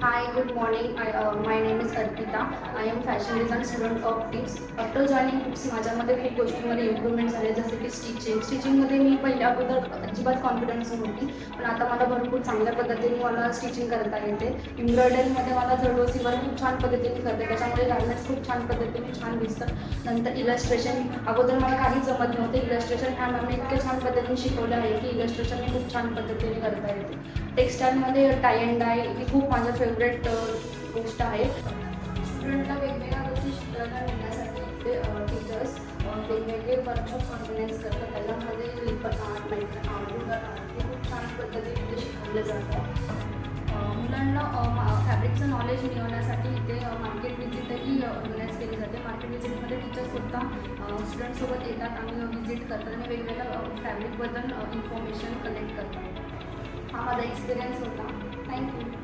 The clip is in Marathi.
Hi, good morning. My name is Arpita. I am fashion design student of TIIFS. After joining TIIFS माझ्यामध्ये खूप गोष्टींमध्ये इम्प्रूव्हमेंट झाले, जसे की स्टिचिंगमध्ये मी पहिल्या अगोदर अजिबात कॉन्फिडन्स नव्हती, पण आता मला भरपूर चांगल्या पद्धतीने मला स्टिचिंग करता येते. एम्ब्रॉयडरीमध्ये मला जडोसीवर खूप छान पद्धतीने करते, त्याच्यामुळे गार्मेंट्स खूप छान पद्धतीने छान दिसतं. नंतर इलस्ट्रेशन अगोदर मला काही जमत नव्हते. इलस्ट्रेशन ह्या मॅमने इतके छान पद्धतीने शिकवलं आहे की इलस्ट्रेशन मी खूप छान पद्धतीने करता येते. टेक्स्टाईलमध्ये टाय अँड डाय ही खूप माझं फेवरेट गोष्ट आहे. स्टुडंटला वेगवेगळ्या गोष्टी शिकायला मिळण्यासाठी ते टीचर्स वेगवेगळे वर्कशॉप ऑर्गनाईज करतात. त्याच्यामध्ये लिपट art, metal art, wooden art हे खूप छान पद्धतीने शिकवलं जातं. मुलांना फॅब्रिकचं नॉलेज मिळवण्यासाठी इथे मार्केट विजिटही ऑर्गनाईज केली जाते. मार्केट विजिटमध्ये टीचर्स स्वतः स्टुडंटसोबत येतात आणि व्हिजिट करतात आणि वेगवेगळ्या फॅब्रिकबद्दल इन्फॉर्मेशन कलेक्ट करतात. हा माझा एक्सपिरियन्स होता. थँक्यू.